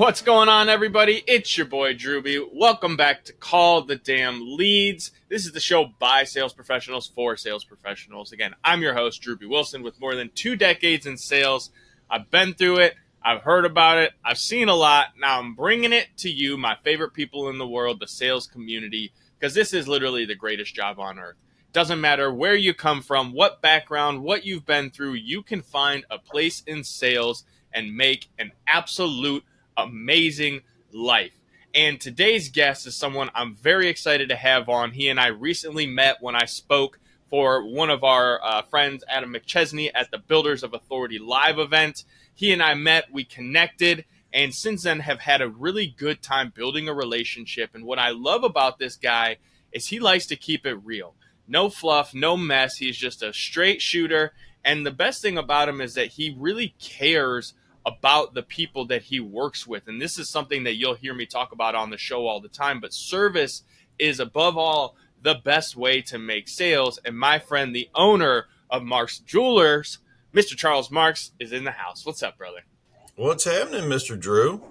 What's going on, everybody? It's your boy Drewbie. Welcome back to Call the Damn Leads. This is the show by sales professionals for sales professionals. Again, I'm your host, Drewbie Wilson, with more than 2 decades in sales. I've been through it. I've heard about it. I've seen a lot. Now I'm bringing it to you, my favorite people in the world, the sales community, because this is literally the greatest job on earth. Doesn't matter where you come from, what background, what you've been through, you can find a place in sales and make an absolute amazing life. And today's guest is someone I'm very excited to have on. He and I recently met when I spoke for one of our friends, Adam McChesney, at the Builders of Authority live event. He and I met, we connected, and since then have had a really good time building a relationship. And what I love about this guy is he likes to keep it real. No fluff, no mess. He's just a straight shooter. And the best thing about him is that he really cares about the people that he works with. And this is something that you'll hear me talk about on the show all the time. But service is, above all, the best way to make sales. And my friend, the owner of Marks Jewelers, Mr. Charles Marks, is in the house. What's up, brother? What's happening, Mr. Drew?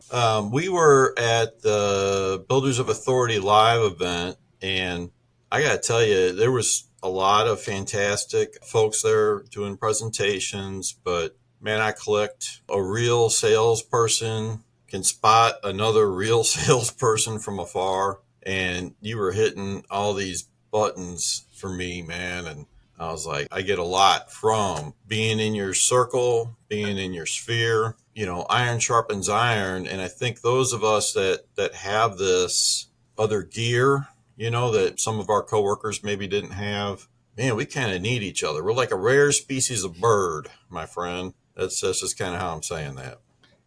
We were at the Builders of Authority live event, and I got to tell you, there was a lot of fantastic folks there doing presentations, but man, I clicked. A real salesperson can spot another real salesperson from afar, and you were hitting all these buttons for me, man. And I was like, I get a lot from being in your circle, being in your sphere. You know, iron sharpens iron. And I think those of us that have this other gear, you know, that some of our coworkers maybe didn't have, man, we kind of need each other. We're like a rare species of bird, my friend. That's just kind of how I'm saying that.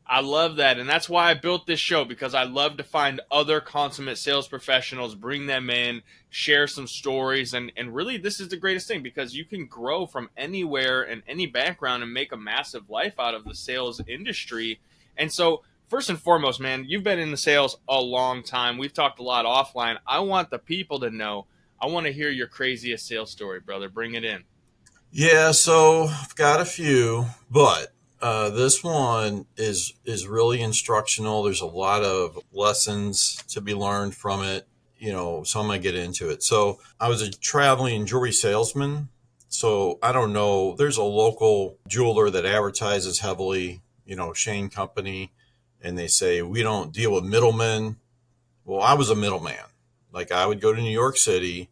I love that. And that's why I built this show, because I love to find other consummate sales professionals, bring them in, share some stories. And really, this is the greatest thing, because you can grow from anywhere and any background and make a massive life out of the sales industry. And so, first and foremost, man, you've been in the sales a long time. We've talked a lot offline. I want the people to know. I want to hear your craziest sales story, brother. Bring it in. Yeah, so I've got a few, but this one is really instructional. There's a lot of lessons to be learned from it, you know, so I'm going to get into it. So I was a traveling jewelry salesman. So I don't know, there's a local jeweler that advertises heavily, you know, Shane Company, and they say, we don't deal with middlemen. Well, I was a middleman. Like, I would go to New York City.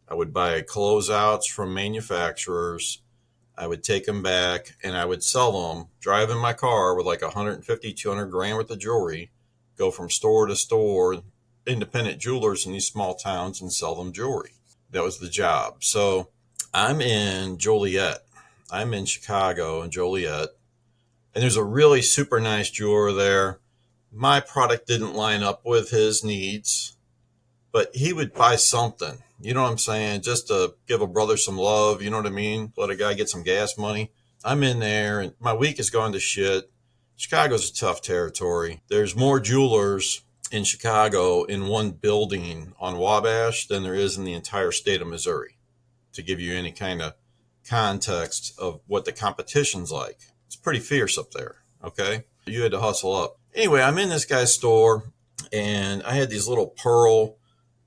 I would buy closeouts from manufacturers. I would take them back and I would sell them, drive in my car with like 150, 200 grand worth of jewelry, go from store to store, independent jewelers in these small towns, and sell them jewelry. That was the job. So I'm in Joliet. I'm in Chicago and Joliet. And there's a really super nice jeweler there. My product didn't line up with his needs, but he would buy something. You know what I'm saying? Just to give a brother some love, you know what I mean? Let a guy get some gas money. I'm in there and my week has gone to shit. Chicago's a tough territory. There's more jewelers in Chicago in one building on Wabash than there is in the entire state of Missouri, to give you any kind of context of what the competition's like. It's pretty fierce up there, okay? You had to hustle up. Anyway, I'm in this guy's store and I had these little pearl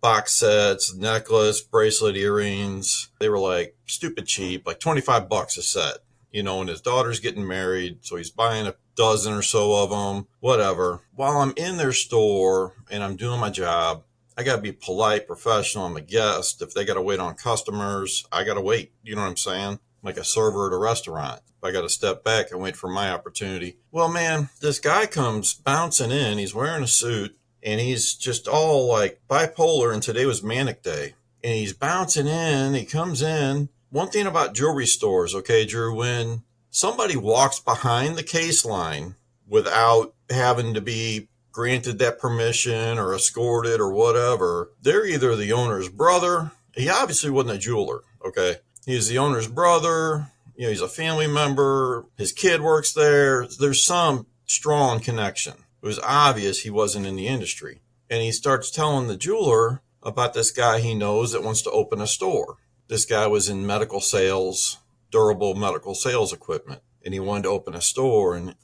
box sets, necklace, bracelet, earrings. They were like stupid cheap, like $25 a set, you know, and his daughter's getting married. So he's buying a dozen or so of them, whatever. While I'm in their store and I'm doing my job, I got to be polite, professional. I'm a guest. If they got to wait on customers, I got to wait. You know what I'm saying? Like a server at a restaurant. I got to step back and wait for my opportunity. Well, man, this guy comes bouncing in. He's wearing a suit. And he's just all like bipolar, and today was manic day. And he's bouncing in, he comes in. One thing about jewelry stores, okay, Drew, when somebody walks behind the case line without having to be granted that permission or escorted or whatever, they're either the owner's brother. He obviously wasn't a jeweler, okay? He's the owner's brother, you know, he's a family member, his kid works there. There's some strong connection. It was obvious he wasn't in the industry. And he starts telling the jeweler about this guy he knows that wants to open a store. This guy was in medical sales, durable medical sales equipment, and he wanted to open a store. And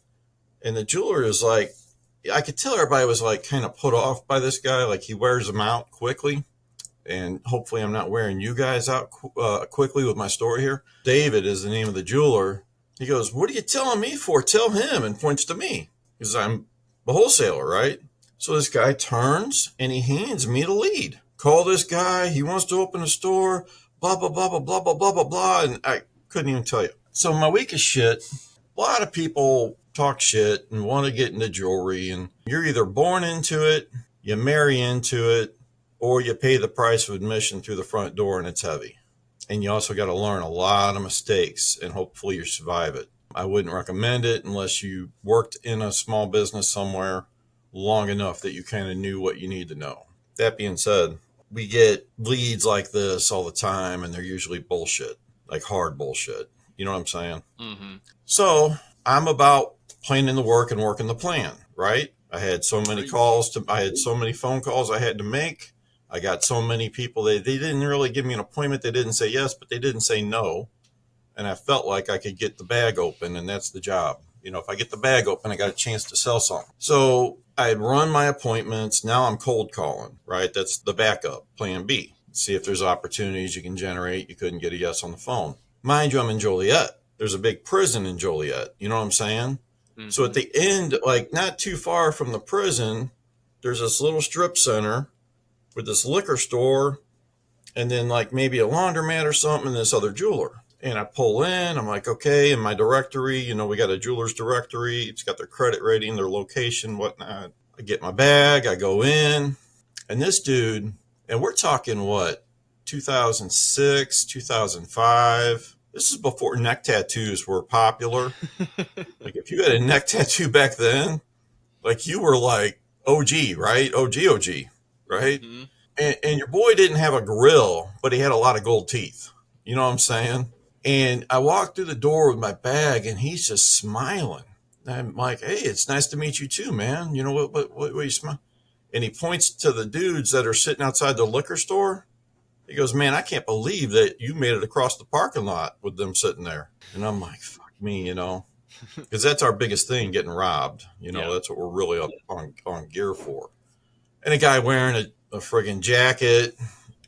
the jeweler is like, I could tell everybody was like kind of put off by this guy. Like he wears them out quickly. And hopefully I'm not wearing you guys out quickly with my story here. David is the name of the jeweler. He goes, "What are you telling me for? Tell him," and points to me because I'm the wholesaler, right? So this guy turns and he hands me the lead. Call this guy. He wants to open a store. Blah, blah, blah, blah, blah, blah, blah, blah, blah. And I couldn't even tell you. So my week is shit. A lot of people talk shit and want to get into jewelry. And you're either born into it, you marry into it, or you pay the price of admission through the front door and it's heavy. And you also got to learn a lot of mistakes and hopefully you survive it. I wouldn't recommend it unless you worked in a small business somewhere long enough that you kind of knew what you need to know. That being said, we get leads like this all the time and they're usually bullshit, like hard bullshit. You know what I'm saying? Mm-hmm. So I'm about planning the work and working the plan, right? I had so many I had so many phone calls I had to make. I got so many people, they didn't really give me an appointment. They didn't say yes, but they didn't say no. And I felt like I could get the bag open, and that's the job. You know, if I get the bag open, I got a chance to sell something. So I had run my appointments. Now I'm cold calling, right? That's the backup, plan B. See if there's opportunities you can generate. You couldn't get a yes on the phone. Mind you, I'm in Joliet. There's a big prison in Joliet. You know what I'm saying? Mm-hmm. So at the end, like not too far from the prison, there's this little strip center with this liquor store and then like maybe a laundromat or something and this other jeweler. And I pull in, I'm like, okay, in my directory, you know, we got a jeweler's directory. It's got their credit rating, their location, whatnot. I get my bag, I go in, and this dude, and we're talking what, 2006, 2005. This is before neck tattoos were popular. Like if you had a neck tattoo back then, like you were like OG, right? OG, right? Mm-hmm. And your boy didn't have a grill, but he had a lot of gold teeth. You know what I'm saying? And I walked through the door with my bag and he's just smiling. I'm like, "Hey, it's nice to meet you too, man. You know, what you smile?" And he points to the dudes that are sitting outside the liquor store. He goes, "Man, I can't believe that you made it across the parking lot with them sitting there." And I'm like, fuck me, you know, because that's our biggest thing, getting robbed. You know, That's what we're really up on gear for. And a guy wearing a friggin' jacket,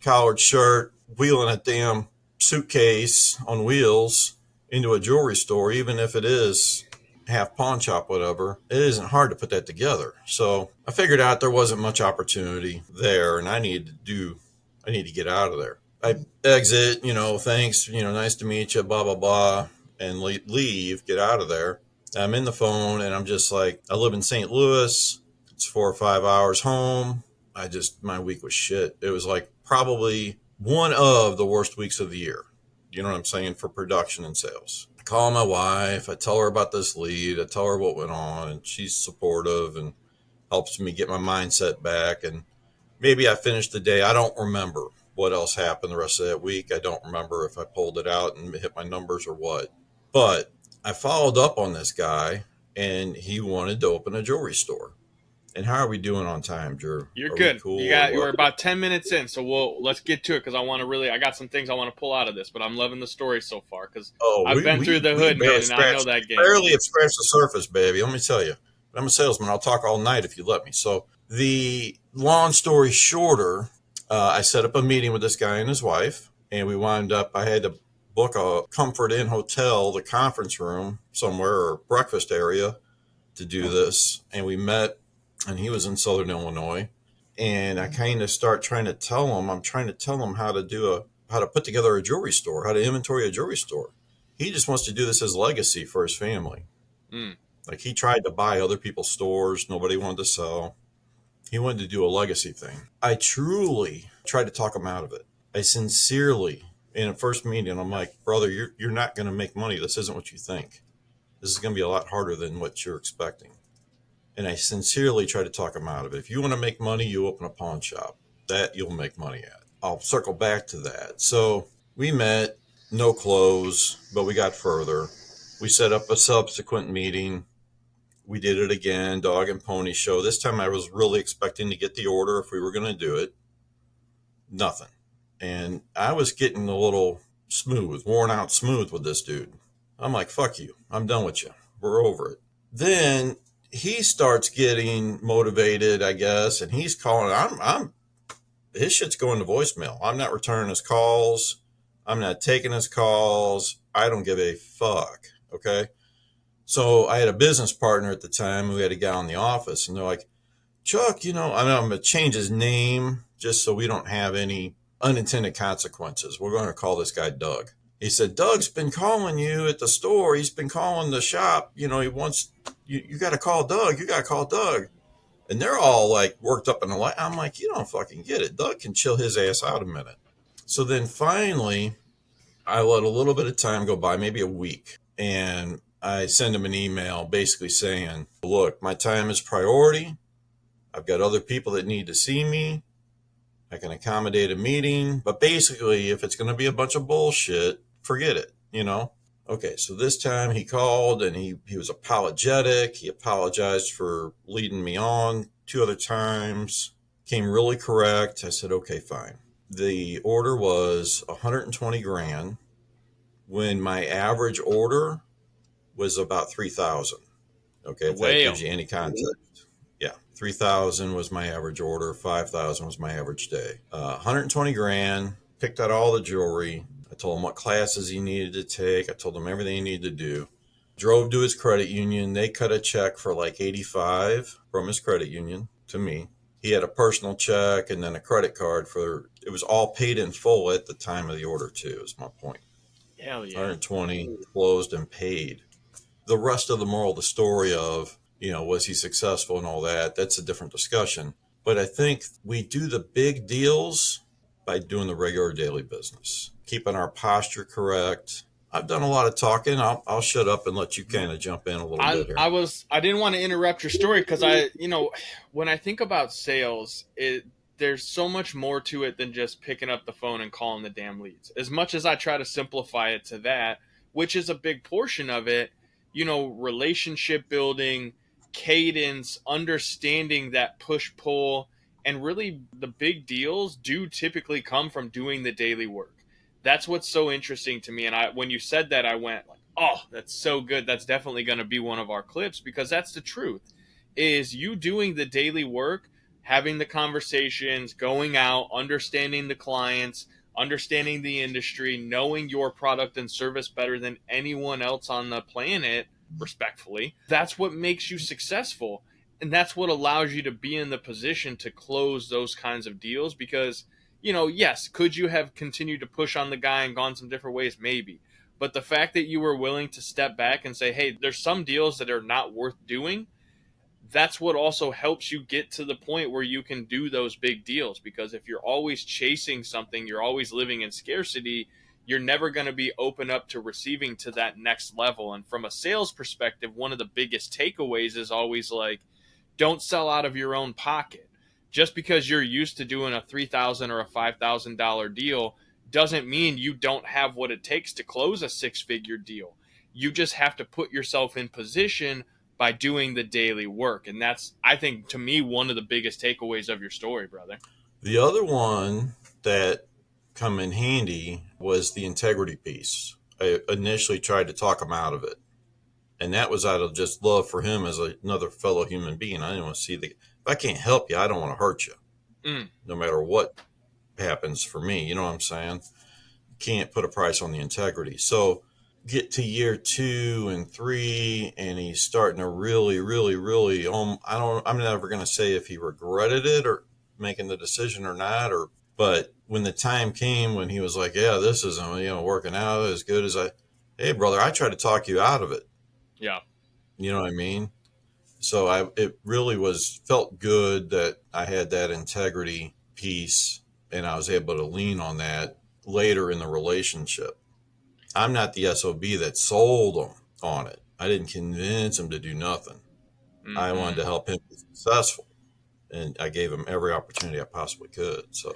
collared shirt, wheeling a damn suitcase on wheels into a jewelry store, even if it is half pawn shop, whatever, it isn't hard to put that together. So I figured out there wasn't much opportunity there and I need to get out of there. I exit, you know, thanks, you know, nice to meet you, blah, blah, blah, and leave, get out of there. I'm in the phone and I'm just like, I live in St. Louis. It's 4 or 5 hours home. My week was shit. It was like probably one of the worst weeks of the year. You know what I'm saying? For production and sales. I call my wife. I tell her about this lead. I tell her what went on and she's supportive and helps me get my mindset back. And maybe I finished the day. I don't remember what else happened the rest of that week. I don't remember if I pulled it out and hit my numbers or what. But I followed up on this guy and he wanted to open a jewelry store. And how are we doing on time, Drew? You're good. Cool we're about 10 minutes in, so let's get to it because I got some things I want to pull out of this, but I'm loving the story so far because I've been through the hood, man, and I know that game. Barely have scratched the surface, baby. Let me tell you. I'm a salesman. I'll talk all night if you let me. So the long story shorter, I set up a meeting with this guy and his wife, and we wound up, I had to book a Comfort Inn hotel, the conference room somewhere or breakfast area to do this. And we met. And he was in Southern Illinois. And I kind of start trying to tell him, how to put together a jewelry store, how to inventory a jewelry store. He just wants to do this as legacy for his family. Like he tried to buy other people's stores. Nobody wanted to sell. He wanted to do a legacy thing. I truly tried to talk him out of it. I sincerely, in a first meeting, I'm like, brother, you're not going to make money. This isn't what you think. This is going to be a lot harder than what you're expecting. And I sincerely try to talk him out of it. If you want to make money, you open a pawn shop. That you'll make money at. I'll circle back to that. So we met, no close, but we got further. We set up a subsequent meeting. We did it again, dog and pony show. This time I was really expecting to get the order if we were going to do it. Nothing. And I was getting a little worn out smooth with this dude. I'm like, fuck you. I'm done with you. We're over it. Then he starts getting motivated, I guess, and he's calling. I'm his shit's going to voicemail. I'm not returning his calls. I'm not taking his calls. I don't give a fuck. Okay. So I had a business partner at the time who had a guy in the office, and they're like, Chuck, I'm going to change his name just so we don't have any unintended consequences. We're going to call this guy Doug. He said, Doug's been calling you at the store. He's been calling the shop. He wants, you got to call Doug. You got to call Doug. And they're all like worked up in the light. I'm like, you don't fucking get it. Doug can chill his ass out a minute. So then finally, I let a little bit of time go by, maybe a week. And I send him an email basically saying, look, my time is priority. I've got other people that need to see me. I can accommodate a meeting. But basically, if it's going to be a bunch of bullshit, forget it. Okay, so this time he called and he was apologetic. He apologized for leading me on 2 other times. Came really correct. I said, okay, fine. The order was 120 grand when my average order was about 3,000. Okay, if that gives you any context. Yeah, 3,000 was my average order. 5,000 was my average day. 120 grand, picked out all the jewelry. I told him what classes he needed to take. I told him everything he needed to do. Drove to his credit union. They cut a check for like 85 from his credit union to me. He had a personal check and then a credit card it was all paid in full at the time of the order too, is my point. Hell yeah. 120 closed and paid. The rest of the moral of the story of, was he successful and all that? That's a different discussion. But I think we do the big deals by doing the regular daily business, keeping our posture correct. I've done a lot of talking. I'll shut up and let you kind of jump in a little bit here. I didn't want to interrupt your story because when I think about sales, there's so much more to it than just picking up the phone and calling the damn leads. As much as I try to simplify it to that, which is a big portion of it, relationship building, cadence, understanding that push-pull, and really the big deals do typically come from doing the daily work. That's what's so interesting to me. And when you said that, I went like, oh, that's so good. That's definitely going to be one of our clips because that's the truth, is you doing the daily work, having the conversations, going out, understanding the clients, understanding the industry, knowing your product and service better than anyone else on the planet, respectfully. That's what makes you successful. And that's what allows you to be in the position to close those kinds of deals because, yes, could you have continued to push on the guy and gone some different ways? Maybe. But the fact that you were willing to step back and say, hey, there's some deals that are not worth doing, that's what also helps you get to the point where you can do those big deals. Because if you're always chasing something, you're always living in scarcity, you're never going to be open up to receiving to that next level. And from a sales perspective, one of the biggest takeaways is always like, don't sell out of your own pocket. Just because you're used to doing a $3,000 or a $5,000 deal doesn't mean you don't have what it takes to close a 6-figure deal. You just have to put yourself in position by doing the daily work. And that's, I think, to me, one of the biggest takeaways of your story, brother. The other one that come in handy was the integrity piece. I initially tried to talk him out of it. And that was out of just love for him as another fellow human being. I didn't want to see if I can't help you, I don't want to hurt you. No matter what happens for me, you know what I'm saying? Can't put a price on the integrity. So get to year 2 and 3 and he's starting to really, really, really, I'm never going to say if he regretted it or making the decision or not, but when the time came when he was like, yeah, this isn't, working out as good as hey brother, I tried to talk you out of it. Yeah. You know what I mean? So it really felt good that I had that integrity piece and I was able to lean on that later in the relationship. I'm not the SOB that sold him on it. I didn't convince him to do nothing. Mm-hmm. I wanted to help him be successful. And I gave him every opportunity I possibly could. So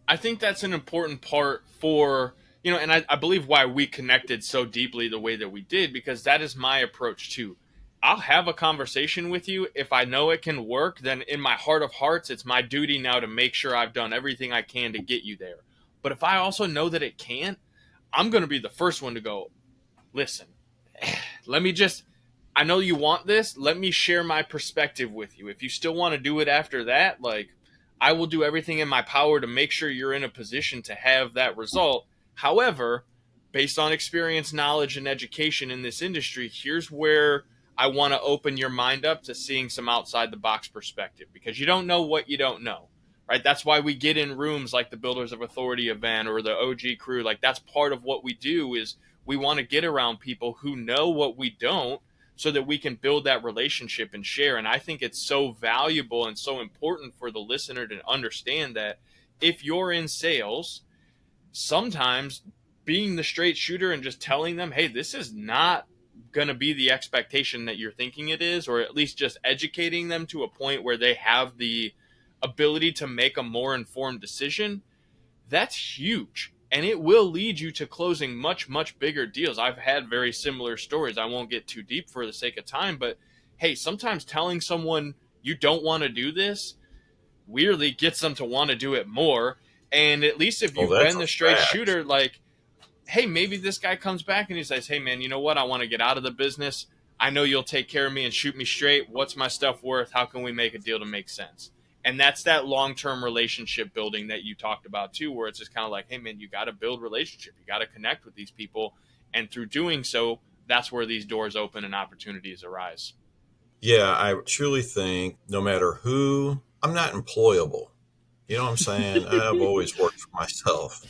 I think that's an important part for, and I believe why we connected so deeply the way that we did, because that is my approach too. I'll have a conversation with you. If I know it can work, then in my heart of hearts, it's my duty now to make sure I've done everything I can to get you there. But if I also know that it can't, I'm going to be the first one to go, listen, let me just I know you want this. Let me share my perspective with you. If you still want to do it after that, like, I will do everything in my power to make sure you're in a position to have that result. However, based on experience, knowledge, and education in this industry, here's where I want to open your mind up to seeing some outside the box perspective, because you don't know what you don't know, right? That's why we get in rooms like the Builders of Authority event or the OG crew. Like, that's part of what we do, is we want to get around people who know what we don't, so that we can build that relationship and share. And I think it's so valuable and so important for the listener to understand that if you're in sales, sometimes being the straight shooter and just telling them, hey, this is not going to be the expectation that you're thinking it is, or at least just educating them to a point where they have the ability to make a more informed decision, that's huge. And it will lead you to closing much, much bigger deals. I've had very similar stories. I won't get too deep for the sake of time, but hey, sometimes telling someone you don't want to do this weirdly gets them to want to do it more. And at least if Oh, you've that's been a the straight fact. shooter, like, hey, maybe this guy comes back and he says, hey, man, you know what? I want to get out of the business. I know you'll take care of me and shoot me straight. What's my stuff worth? How can we make a deal to make sense? And that's that long-term relationship building that you talked about too, where it's just kind of like, hey, man, you got to build relationship. You got to connect with these people. And through doing so, that's where these doors open and opportunities arise. Yeah, I truly think no matter who, I'm not employable. You know what I'm saying? I've always worked for myself.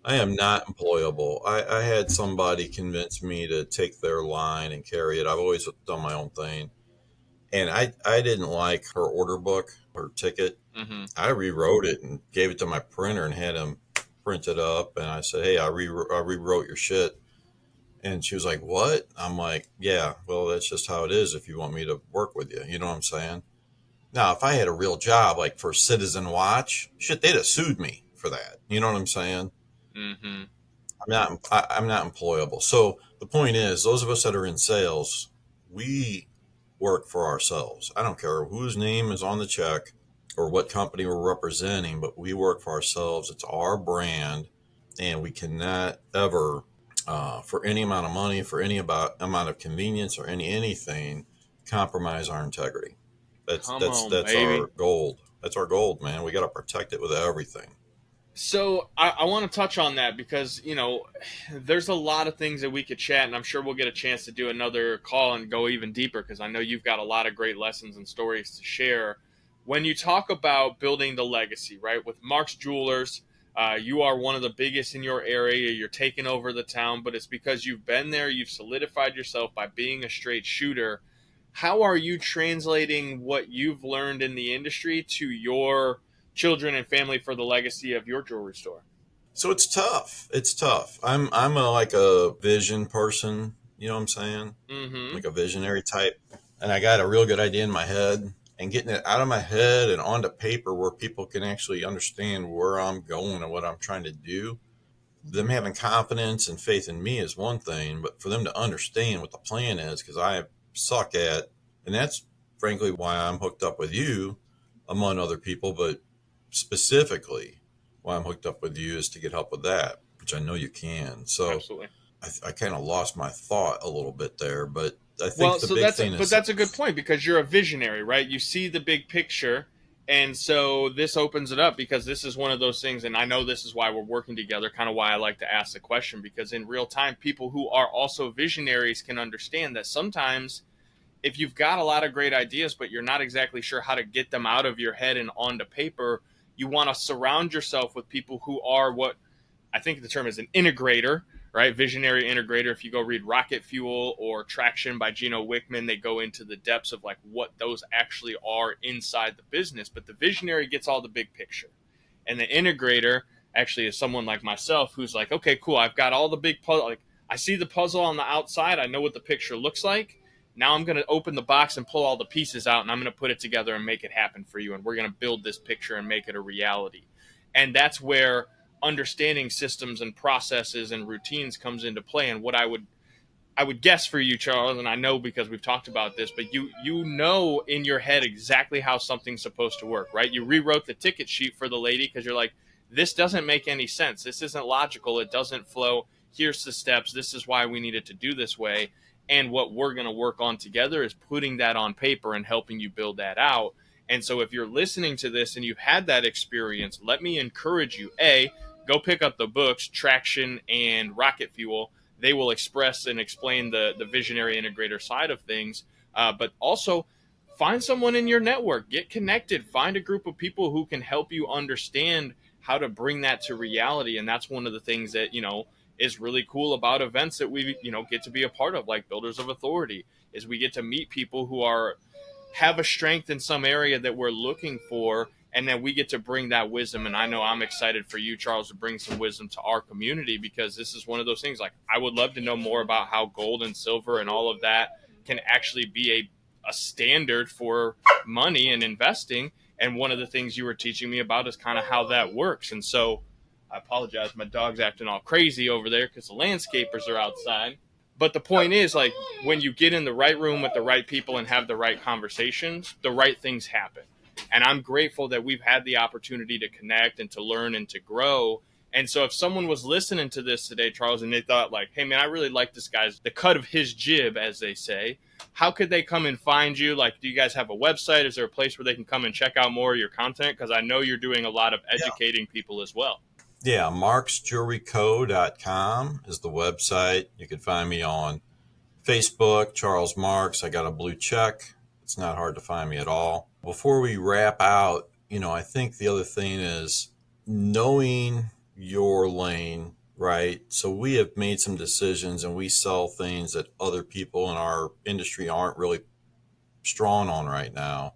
I am not employable. I had somebody convince me to take their line and carry it. I've always done my own thing. And I didn't like her order book, her ticket. Mm-hmm. I rewrote it and gave it to my printer and had him print it up. And I said, hey, I rewrote your shit. And she was like, what? I'm like, yeah, well, that's just how it is if you want me to work with you. You know what I'm saying? Now, if I had a real job like for Citizen Watch, shit, they'd have sued me for that. You know what I'm saying? Mm-hmm. I'm not employable. So the point is, those of us that are in sales, we work for ourselves. I don't care whose name is on the check or what company we're representing, but we work for ourselves. It's our brand, and we cannot ever, for any amount of money, for any amount of convenience, or anything, compromise our integrity. Come on, That's baby. our gold. That's our gold, man. We got to protect it with everything. So I want to touch on that because, there's a lot of things that we could chat, and I'm sure we'll get a chance to do another call and go even deeper because I know you've got a lot of great lessons and stories to share. When you talk about building the legacy, right, with Mark's Jewelers, you are one of the biggest in your area. You're taking over the town, but it's because you've been there. You've solidified yourself by being a straight shooter. How are you translating what you've learned in the industry to your children and family for the legacy of your jewelry store? So it's tough. It's tough. I'm like a vision person. You know what I'm saying? Mm-hmm. Like a visionary type. And I got a real good idea in my head, and getting it out of my head and onto paper where people can actually understand where I'm going and what I'm trying to do. Them having confidence and faith in me is one thing, but for them to understand what the plan is, because I suck at, and that's frankly why I'm hooked up with you, among other people, but specifically why I'm hooked up with you is to get help with that, which I know you can. So Absolutely. I kind of lost my thought a little bit there, but I think Well, the so big thing is that's a good point because you're a visionary, right? You see the big picture, and so this opens it up because this is one of those things, and I know this is why we're working together. Kind of why I like to ask the question because in real time, people who are also visionaries can understand that sometimes if you've got a lot of great ideas, but you're not exactly sure how to get them out of your head and onto paper, you want to surround yourself with people who are what I think the term is an integrator, right? Visionary integrator. If you go read Rocket Fuel or Traction by Gino Wickman, they go into the depths of like what those actually are inside the business. But the visionary gets all the big picture. And the integrator actually is someone like myself who's like, okay, cool. I've got all the big puzzle. Like I see the puzzle on the outside. I know what the picture looks like. Now I'm going to open the box and pull all the pieces out and I'm going to put it together and make it happen for you. And we're going to build this picture and make it a reality. And that's where understanding systems and processes and routines comes into play. And what I would guess for you, Charles, and I know because we've talked about this, but you know in your head exactly how something's supposed to work, right? You rewrote the ticket sheet for the lady because you're like, this doesn't make any sense. This isn't logical. It doesn't flow. Here's the steps. This is why we need it to do this way. And what we're going to work on together is putting that on paper and helping you build that out. And so if you're listening to this and you've had that experience, let me encourage you, go pick up the books, Traction and Rocket Fuel. They will express and explain the visionary integrator side of things. But also find someone in your network, get connected, find a group of people who can help you understand how to bring that to reality. And that's one of the things that, is really cool about events that we, get to be a part of, like Builders of Authority, is we get to meet people who have a strength in some area that we're looking for, and then we get to bring that wisdom. And I know I'm excited for you, Charles, to bring some wisdom to our community, because this is one of those things, like, I would love to know more about how gold and silver and all of that can actually be a standard for money and investing. And one of the things you were teaching me about is kind of how that works. And so I apologize, my dog's acting all crazy over there because the landscapers are outside. But the point is, like, when you get in the right room with the right people and have the right conversations, the right things happen. And I'm grateful that we've had the opportunity to connect and to learn and to grow. And so if someone was listening to this today, Charles, and they thought, like, hey, man, I really like this guy's, the cut of his jib, as they say, how could they come and find you? Like, do you guys have a website? Is there a place where they can come and check out more of your content? Because I know you're doing a lot of educating people as well. Yeah, marksjewelryco.com is the website. You can find me on Facebook, Charles Marks. I got a blue check. It's not hard to find me at all. Before we wrap out, I think the other thing is knowing your lane, right? So we have made some decisions and we sell things that other people in our industry aren't really strong on right now.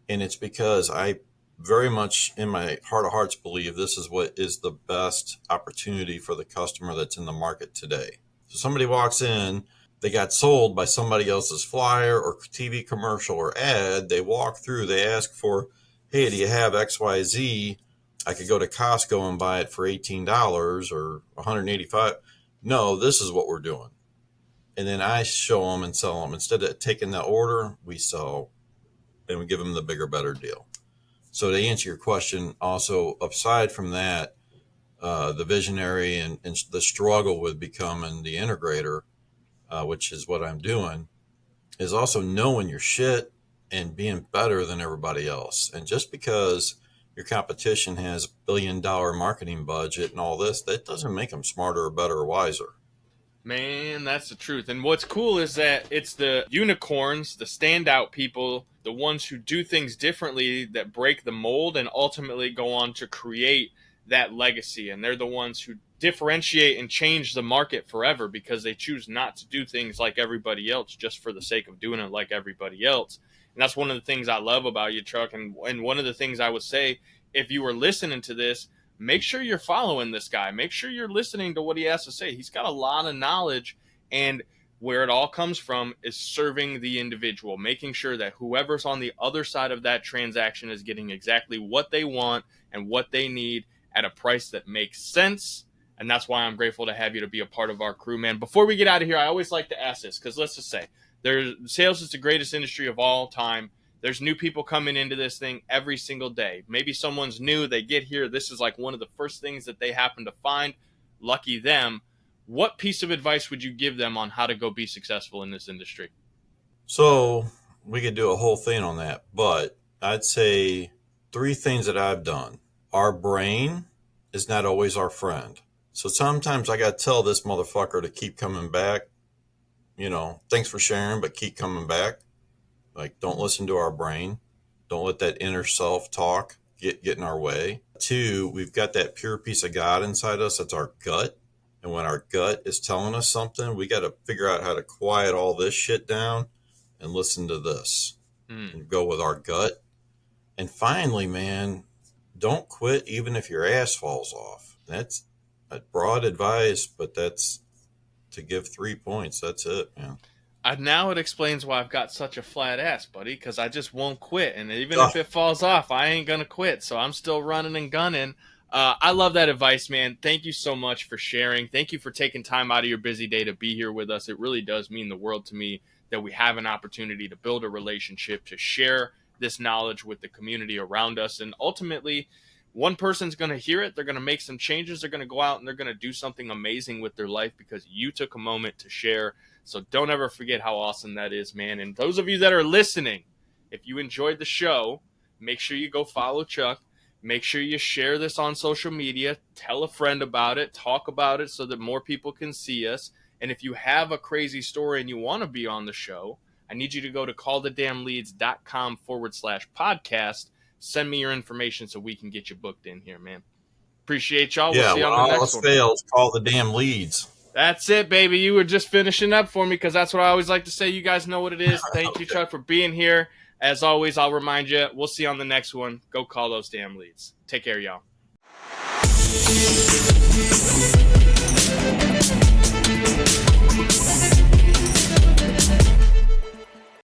And it's because I very much in my heart of hearts believe this is what is the best opportunity for the customer that's in the market today. So somebody walks in, they got sold by somebody else's flyer or TV commercial or ad. They walk through, they ask for, hey, do you have XYZ? I could go to Costco and buy it for $18 or $185. No, this is what we're doing. And then I show them and sell them. Instead of taking the order, we sell and we give them the bigger, better deal. So to answer your question, also, aside from that, the visionary and the struggle with becoming the integrator, which is what I'm doing, is also knowing your shit and being better than everybody else. And just because your competition has $1 billion marketing budget and all this, that doesn't make them smarter or better or wiser. Man, that's the truth. And what's cool is that it's the unicorns, the standout people, the ones who do things differently that break the mold and ultimately go on to create that legacy. And they're the ones who differentiate and change the market forever because they choose not to do things like everybody else just for the sake of doing it like everybody else. And that's one of the things I love about you, Chuck. And one of the things I would say, if you were listening to this, make sure you're following this guy. Make sure you're listening to what he has to say. He's got a lot of knowledge, and where it all comes from is serving the individual, making sure that whoever's on the other side of that transaction is getting exactly what they want and what they need at a price that makes sense. And that's why I'm grateful to have you to be a part of our crew, man. Before we get out of here, I always like to ask this, because let's just say sales is the greatest industry of all time. There's new people coming into this thing every single day. Maybe someone's new, they get here, this is like one of the first things that they happen to find. Lucky them. What piece of advice would you give them on how to go be successful in this industry? So we could do a whole thing on that, but I'd say 3 things that I've done. Our brain is not always our friend. So sometimes I got to tell this motherfucker to keep coming back. Thanks for sharing, but keep coming back. Like, don't listen to our brain. Don't let that inner self talk get in our way. 2, we've got that pure piece of God inside us. That's our gut. And when our gut is telling us something, we got to figure out how to quiet all this shit down and listen to this and go with our gut. And finally, man, don't quit even if your ass falls off. That's a broad advice, but that's to give 3 points. That's it, man. Now it explains why I've got such a flat ass, buddy, because I just won't quit. And even if it falls off, I ain't going to quit. So I'm still running and gunning. I love that advice, man. Thank you so much for sharing. Thank you for taking time out of your busy day to be here with us. It really does mean the world to me that we have an opportunity to build a relationship, to share this knowledge with the community around us. And ultimately, one person's going to hear it. They're going to make some changes. They're going to go out and they're going to do something amazing with their life because you took a moment to share. So don't ever forget how awesome that is, man. And those of you that are listening, if you enjoyed the show, make sure you go follow Chuck. Make sure you share this on social media. Tell a friend about it. Talk about it so that more people can see us. And if you have a crazy story and you want to be on the show, I need you to go to callthedamnleads.com/podcast. Send me your information so we can get you booked in here, man. Appreciate y'all. We'll see you on the next one. Fails, call the damn leads. That's it, baby. You were just finishing up for me because that's what I always like to say. You guys know what it is. Thank you, Chuck, for being here. As always, I'll remind you, we'll see you on the next one. Go call those damn leads. Take care, y'all.